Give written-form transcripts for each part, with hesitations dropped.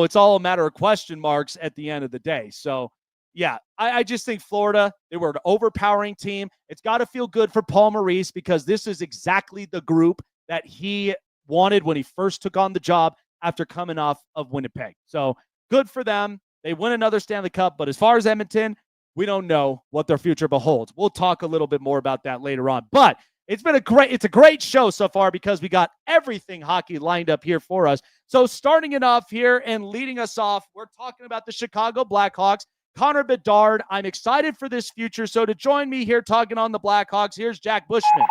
it's all a matter of question marks at the end of the day. So, yeah, I just think Florida, they were an overpowering team. It's got to feel good for Paul Maurice because this is exactly the group that he wanted when he first took on the job after coming off of Winnipeg. So good for them. They win another Stanley Cup. But as far as Edmonton, we don't know what their future beholds. We'll talk a little bit more about that later on. But it's a great show so far because we got everything hockey lined up here for us. So starting it off here and leading us off, we're talking about the Chicago Blackhawks. Connor Bedard, I'm excited for this future. So to join me here talking on the Blackhawks, here's Jack Bushman.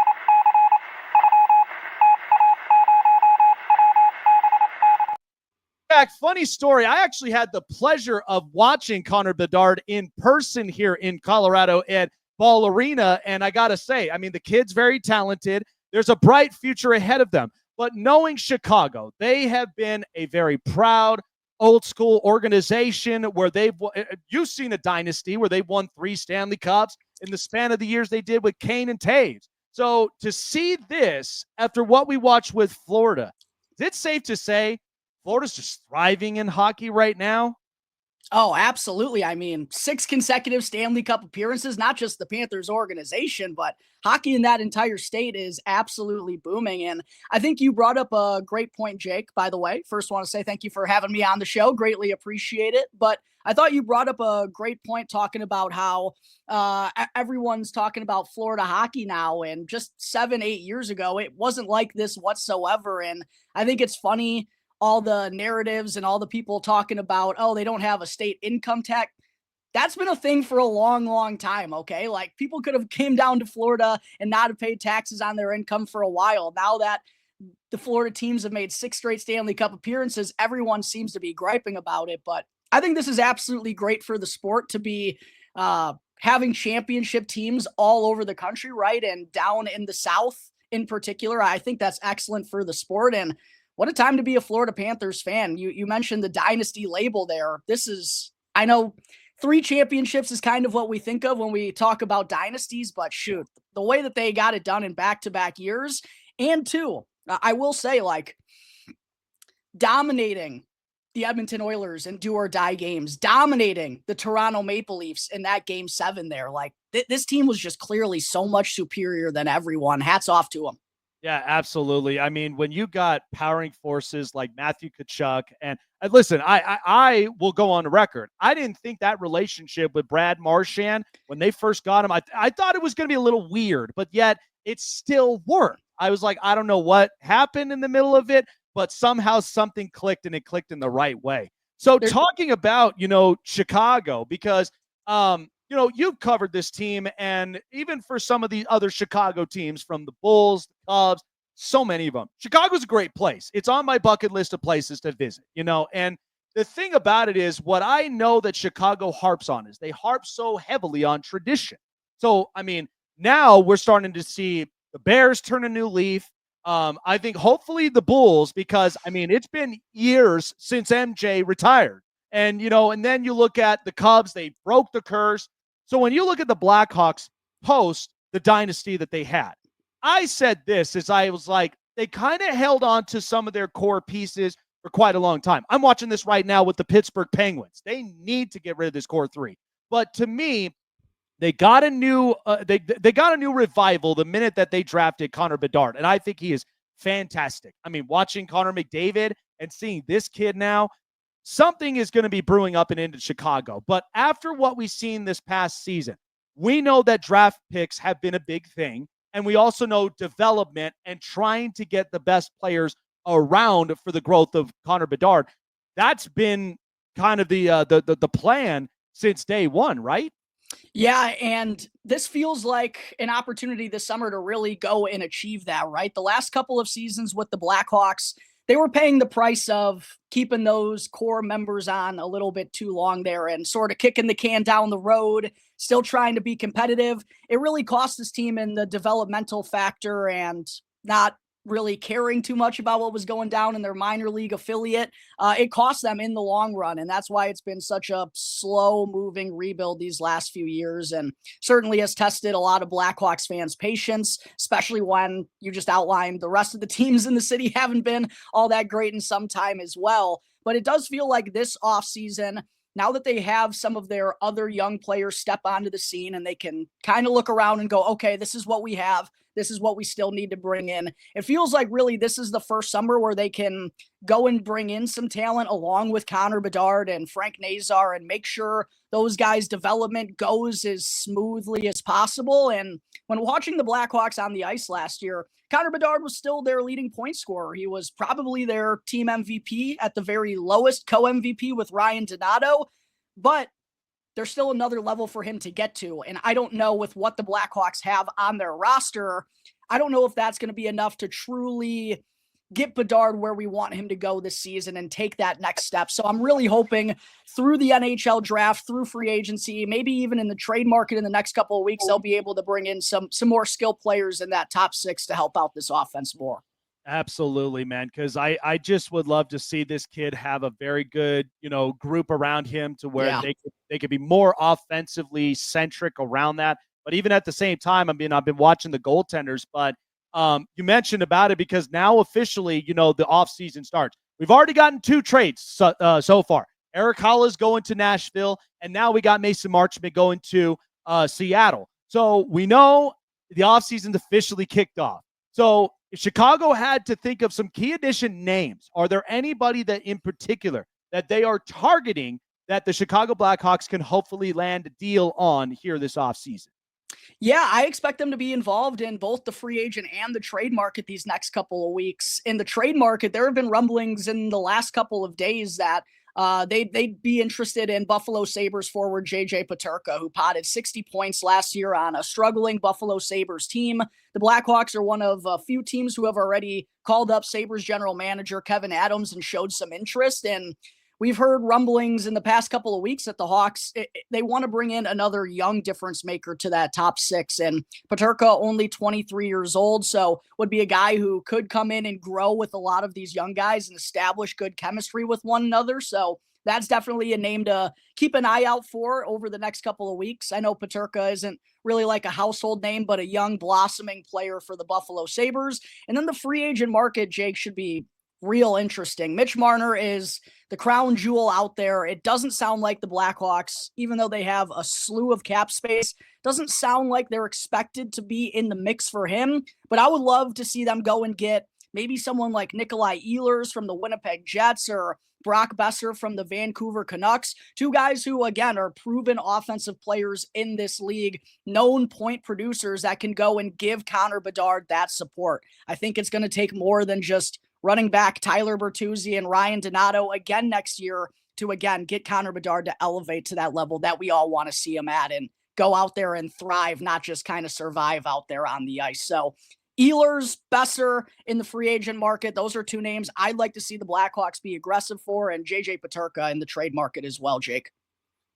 Jack, funny story. I actually had the pleasure of watching Connor Bedard in person here in Colorado at Ball Arena. And I got to say, I mean, the kid's very talented. There's a bright future ahead of them. But knowing Chicago, they have been a very proud, old school organization where you've seen a dynasty where they've won 3 Stanley Cups in the span of the years they did with Kane and Taves. So to see this after what we watched with Florida, is it safe to say Florida's just thriving in hockey right now? Oh, absolutely. I mean, 6 consecutive Stanley Cup appearances, not just the Panthers organization, but hockey in that entire state is absolutely booming. And I think you brought up a great point, Jake, by the way. First, want to say thank you for having me on the show. Greatly appreciate it. But I thought you brought up a great point talking about how everyone's talking about Florida hockey now. And just 7-8 years ago, it wasn't like this whatsoever. And I think it's funny, all the narratives and all the people talking about, oh, they don't have a state income tax. That's been a thing for a long, long time, okay? Like, people could have came down to Florida and not have paid taxes on their income for a while. Now that the Florida teams have made 6 straight Stanley Cup appearances, everyone seems to be griping about it. But I think this is absolutely great for the sport to be having championship teams all over the country, right? And down in the South in particular. I think that's excellent for the sport. And what a time to be a Florida Panthers fan. You mentioned the dynasty label there. I know 3 championships is kind of what we think of when we talk about dynasties, but shoot, the way that they got it done in back-to-back years, and 2, I will say, like, dominating the Edmonton Oilers in do-or-die games, dominating the Toronto Maple Leafs in that Game 7 there. Like, this team was just clearly so much superior than everyone. Hats off to them. Yeah, absolutely. I mean, when you got powering forces like Matthew Tkachuk, and listen, I will go on the record. I didn't think that relationship with Brad Marchand when they first got him, I thought it was going to be a little weird, but yet it still worked. I was like, I don't know what happened in the middle of it, but somehow something clicked, and it clicked in the right way. So talking about, Chicago, because you've covered this team, and even for some of the other Chicago teams, from the Bulls, the Cubs, so many of them, Chicago's a great place. It's on my bucket list of places to visit, and the thing about it is, what I know that Chicago harps on is they harp so heavily on tradition. So, I mean, now we're starting to see the Bears turn a new leaf. I think hopefully the Bulls, because, I mean, it's been years since MJ retired. And, and then you look at the Cubs, they broke the curse. So when you look at the Blackhawks post the dynasty that they had, I said this as I was like, they kind of held on to some of their core pieces for quite a long time. I'm watching this right now with the Pittsburgh Penguins. They need to get rid of this core 3. But to me, they got a new they got a new revival the minute that they drafted Connor Bedard, and I think he is fantastic. I mean, watching Connor McDavid and seeing this kid now, something is going to be brewing up and into Chicago. But after what we've seen this past season, we know that draft picks have been a big thing. And we also know development and trying to get the best players around for the growth of Connor Bedard. That's been kind of the plan since day one, right? Yeah, and this feels like an opportunity this summer to really go and achieve that, right? The last couple of seasons with the Blackhawks, they were paying the price of keeping those core members on a little bit too long there and sort of kicking the can down the road, still trying to be competitive. It really cost this team in the developmental factor and not really caring too much about what was going down in their minor league affiliate. It cost them in the long run, and that's why it's been such a slow-moving rebuild these last few years, and certainly has tested a lot of Blackhawks fans' patience, especially when you just outlined the rest of the teams in the city haven't been all that great in some time as well. But it does feel like this offseason, now that they have some of their other young players step onto the scene and they can kind of look around and go, okay, this is what we have. This is what we still need to bring in. It feels like really this is the first summer where they can go and bring in some talent along with Connor Bedard and Frank Nazar and make sure those guys' development goes as smoothly as possible. And when watching the Blackhawks on the ice last year, Connor Bedard was still their leading point scorer. He was probably their team MVP, at the very lowest co-MVP with Ryan Donato, but there's still another level for him to get to. And I don't know, with what the Blackhawks have on their roster, I don't know if that's going to be enough to truly get Bedard where we want him to go this season and take that next step. So I'm really hoping through the NHL draft, through free agency, maybe even in the trade market in the next couple of weeks, they'll be able to bring in some more skilled players in that top six to help out this offense more. Absolutely, man. Because I just would love to see this kid have a very good, group around him to where they could be more offensively centric around that. But even at the same time, I mean, I've been watching the goaltenders, but you mentioned about it because now officially, the offseason starts. We've already gotten 2 trades so far. Eric Halla's going to Nashville, and now we got Mason Marchment going to Seattle. So we know the offseason's officially kicked off. So if Chicago had to think of some key addition names, are there anybody that in particular that they are targeting that the Chicago Blackhawks can hopefully land a deal on here this offseason? Yeah, I expect them to be involved in both the free agent and the trade market these next couple of weeks. In the trade market, there have been rumblings in the last couple of days that they'd be interested in Buffalo Sabres forward J.J. Peterka, who potted 60 points last year on a struggling Buffalo Sabres team. The Blackhawks are one of a few teams who have already called up Sabres general manager Kevin Adams and showed some interest. And we've heard rumblings in the past couple of weeks that the Hawks, they want to bring in another young difference maker to that top six. And Peterka, only 23 years old, so would be a guy who could come in and grow with a lot of these young guys and establish good chemistry with one another. So that's definitely a name to keep an eye out for over the next couple of weeks. I know Peterka isn't really like a household name, but a young blossoming player for the Buffalo Sabres. And then the free agent market, Jake, should be real interesting. Mitch Marner is the crown jewel out there. It doesn't sound like the Blackhawks, even though they have a slew of cap space, doesn't sound like they're expected to be in the mix for him. But I would love to see them go and get maybe someone like Nikolai Ehlers from the Winnipeg Jets or Brock Besser from the Vancouver Canucks, 2 guys who, again, are proven offensive players in this league, known point producers that can go and give Connor Bedard that support. I think it's going to take more than just running back Tyler Bertuzzi and Ryan Donato again next year to, again, get Connor Bedard to elevate to that level that we all want to see him at and go out there and thrive, not just kind of survive out there on the ice. So Ehlers, Besser in the free agent market, those are 2 names I'd like to see the Blackhawks be aggressive for, and J.J. Peterka in the trade market as well, Jake.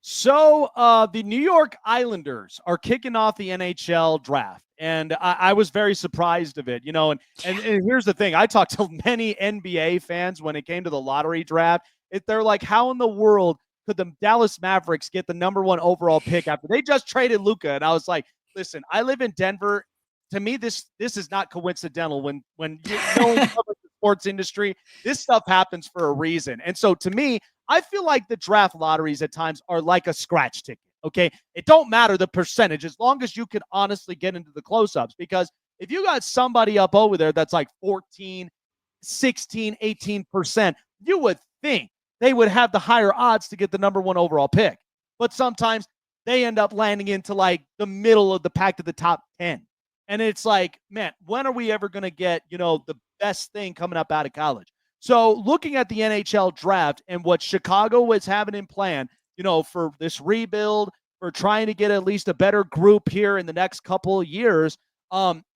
So the New York Islanders are kicking off the NHL draft. And I was very surprised of it, and here's the thing. I talked to many NBA fans when it came to the lottery draft. They're like, how in the world could the Dallas Mavericks get the number 1 overall pick after they just traded Luka? And I was like, listen, I live in Denver. To me, this is not coincidental. When you know the sports industry, this stuff happens for a reason. And so to me, I feel like the draft lotteries at times are like a scratch ticket. Okay. It don't matter the percentage as long as you can honestly get into the close-ups, because if you got somebody up over there that's like 14, 16, 18%, you would think they would have the higher odds to get the number 1 overall pick. But sometimes they end up landing into like the middle of the pack to the top 10. And it's like, man, when are we ever going to get, the best thing coming up out of college? So looking at the NHL draft and what Chicago is having in plan, for this rebuild, for trying to get at least a better group here in the next couple of years,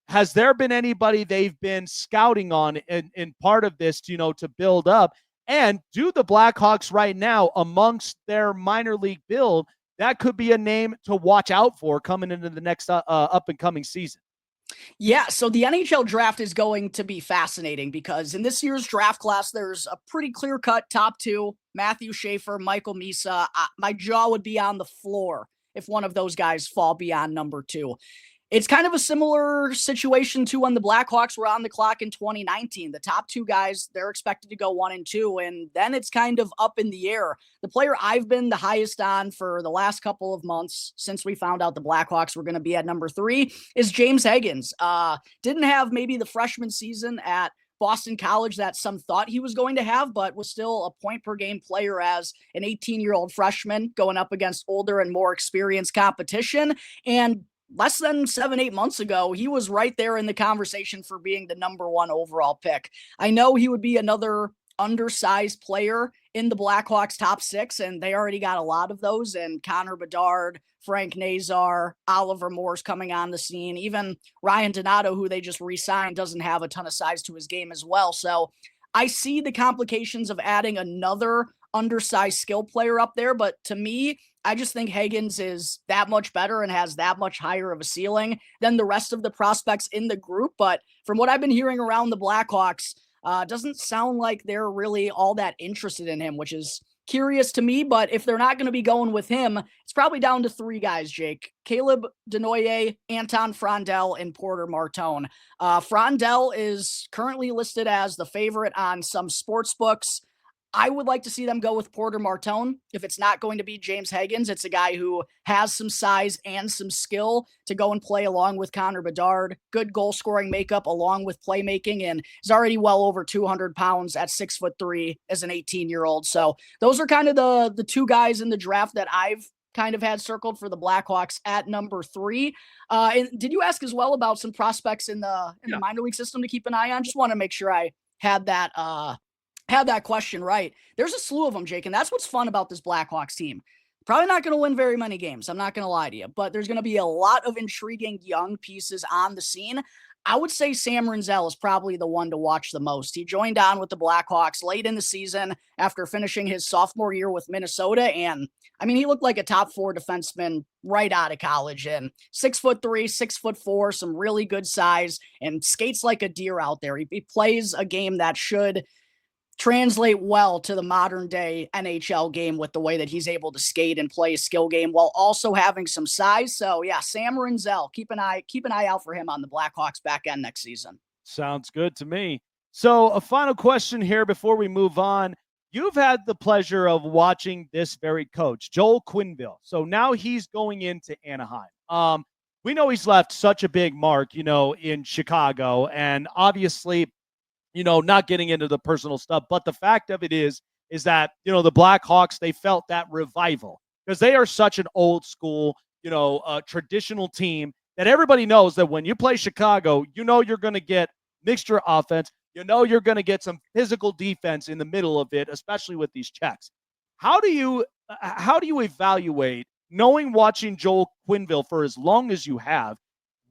has there been anybody they've been scouting on in part of this, to build up? And do the Blackhawks right now, amongst their minor league build, that could be a name to watch out for coming into the next up-and-coming season? Yeah, so the NHL draft is going to be fascinating because in this year's draft class, there's a pretty clear-cut top 2, Matthew Schaefer, Michael Misa. My jaw would be on the floor if one of those guys fall beyond number 2. It's kind of a similar situation to when the Blackhawks were on the clock in 2019. The top two guys, they're expected to go 1 and 2, and then it's kind of up in the air. The player I've been the highest on for the last couple of months since we found out the Blackhawks were going to be at number 3 is James Higgins. Didn't have maybe the freshman season at Boston College that some thought he was going to have, but was still a point per game player as an 18-year-old freshman going up against older and more experienced competition. And less than 7-8 months ago, he was right there in the conversation for being the number 1 overall pick. I know he would be another undersized player in the Blackhawks top 6, and they already got a lot of those, and Connor Bedard, Frank Nazar, Oliver Moore's coming on the scene. Even Ryan Donato, who they just re-signed, doesn't have a ton of size to his game as well. So I see the complications of adding another undersized skill player up there, but to me, I just think Higgins is that much better and has that much higher of a ceiling than the rest of the prospects in the group. But from what I've been hearing around the Blackhawks, doesn't sound like they're really all that interested in him, which is curious to me. But if they're not going to be going with him, it's probably down to 3 guys, Jake: Caleb Denoyer, Anton Frondel, and Porter Martone. Frondel is currently listed as the favorite on some sports books. I would like to see them go with Porter Martone. If it's not going to be James Higgins, it's a guy who has some size and some skill to go and play along with Connor Bedard. Good goal scoring makeup along with playmaking, and is already well over 200 pounds at 6'3" as an 18-year-old. So those are kind of the 2 guys in the draft that I've kind of had circled for the Blackhawks at number 3. And did you ask as well about some prospects in the minor league system to keep an eye on? Just want to make sure I had that question right. There's a slew of them, Jake, and that's what's fun about this Blackhawks team. Probably not going to win very many games, I'm not going to lie to you, but there's going to be a lot of intriguing young pieces on the scene. I would say Sam Rinzel is probably the one to watch the most. He joined on with the Blackhawks late in the season after finishing his sophomore year with Minnesota, and I mean, he looked like a top 4 defenseman right out of college, and 6'3", 6'4", some really good size, and skates like a deer out there. He plays a game that should translate well to the modern day NHL game with the way that he's able to skate and play a skill game while also having some size. So yeah, Sam Rinzel, keep an eye out for him on the Blackhawks back end next season. Sounds good to me. So a final question here before we move on. You've had the pleasure of watching this very coach, Joel Quenneville. So now he's going into Anaheim. We know he's left such a big mark, in Chicago, and obviously, not getting into the personal stuff, but the fact of it is that, the Blackhawks, they felt that revival because they are such an old school, traditional team that everybody knows that when you play Chicago, you're going to get mixture offense. You're going to get some physical defense in the middle of it, especially with these checks. How do you evaluate, watching Joel Quenneville for as long as you have,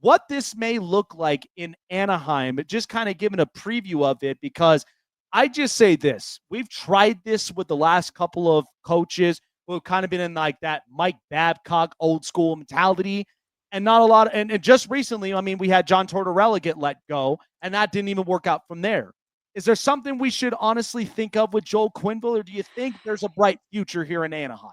what this may look like in Anaheim, just kind of giving a preview of it, because I just say this. We've tried this with the last couple of coaches who have kind of been in like that Mike Babcock old school mentality, and not a lot. And just recently, we had John Tortorella get let go, and that didn't even work out from there. Is there something we should honestly think of with Joel Quenneville, or do you think there's a bright future here in Anaheim?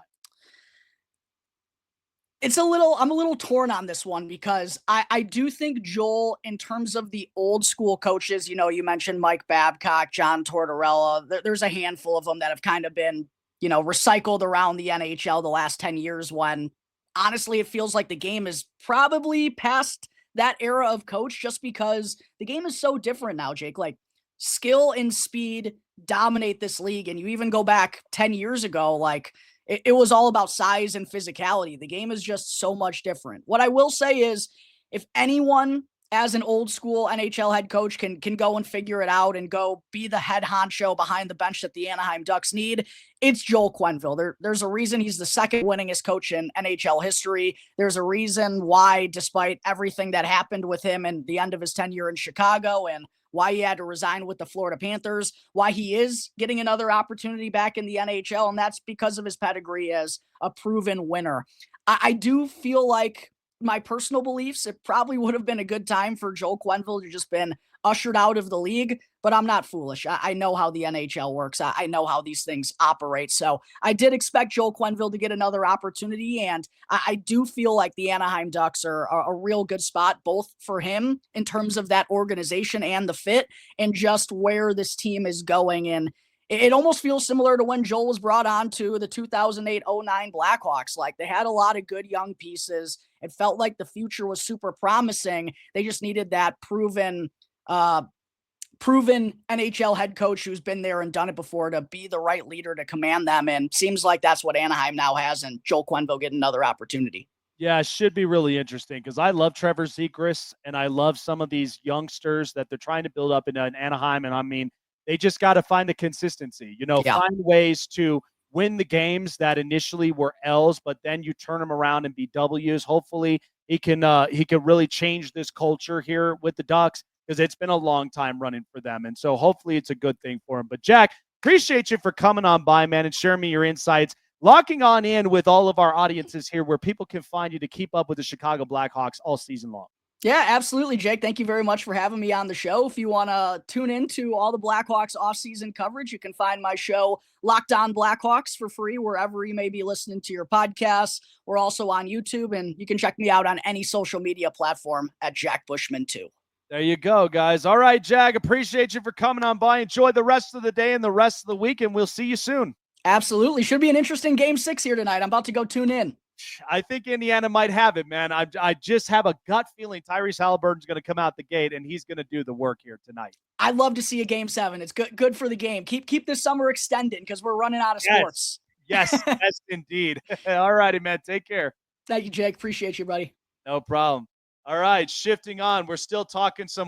I'm a little torn on this one because I do think Joel, in terms of the old school coaches, you mentioned Mike Babcock, John Tortorella, there's a handful of them that have kind of been, recycled around the NHL the last 10 years when honestly, it feels like the game is probably past that era of coach just because the game is so different now, Jake. Like, skill and speed dominate this league. And you even go back 10 years ago, like, it was all about size and physicality. The game is just so much different. What I will say is, if anyone as an old school NHL head coach can go and figure it out and go be the head honcho behind the bench that the Anaheim Ducks need, it's Joel Quenneville. There's a reason he's the second winningest coach in NHL history. There's a reason why, despite everything that happened with him and the end of his tenure in Chicago and why he had to resign with the Florida Panthers, why he is getting another opportunity back in the NHL, and that's because of his pedigree as a proven winner. I do feel like my personal beliefs, it probably would have been a good time for Joel Quenneville to just been ushered out of the league, but I'm not foolish. I know how the NHL works. I know how these things operate. So I did expect Joel Quenneville to get another opportunity, and I do feel like the Anaheim Ducks are a real good spot, both for him in terms of that organization and the fit, and just where this team is going. And it almost feels similar to when Joel was brought on to the 2008-09 Blackhawks. Like, they had a lot of good young pieces. It felt like the future was super promising. They just needed that proven NHL head coach who's been there and done it before to be the right leader to command them. And seems like that's what Anaheim now has, and Joel Quenneville get another opportunity. Yeah, it should be really interesting because I love Trevor Zegras and I love some of these youngsters that they're trying to build up in Anaheim. And I mean, they just got to find the consistency, Yeah. find ways to win the games that initially were L's, but then you turn them around and be W's. Hopefully he can really change this culture here with the Ducks because it's been a long time running for them. And so hopefully it's a good thing for him. But Jack, appreciate you for coming on by, man, and sharing me your insights. Locking on in with all of our audiences here where people can find you to keep up with the Chicago Blackhawks all season long. Yeah, absolutely, Jake. Thank you very much for having me on the show. If you want to tune into all the Blackhawks offseason coverage, you can find my show Locked On Blackhawks for free wherever you may be listening to your podcasts. We're also on YouTube, and you can check me out on any social media platform at Jack Bushman too. There you go, guys. All right, Jack, appreciate you for coming on by. Enjoy the rest of the day and the rest of the week, and we'll see you soon. Absolutely. Should be an interesting Game 6 here tonight. I'm about to go tune in. I think Indiana might have it, man. I just have a gut feeling Tyrese Halliburton's going to come out the gate, and he's going to do the work here tonight. I'd love to see a Game 7. It's good for the game. Keep this summer extended because we're running out of sports. Yes, indeed. All righty, man. Take care. Thank you, Jake. Appreciate you, buddy. No problem. All right, shifting on. We're still talking some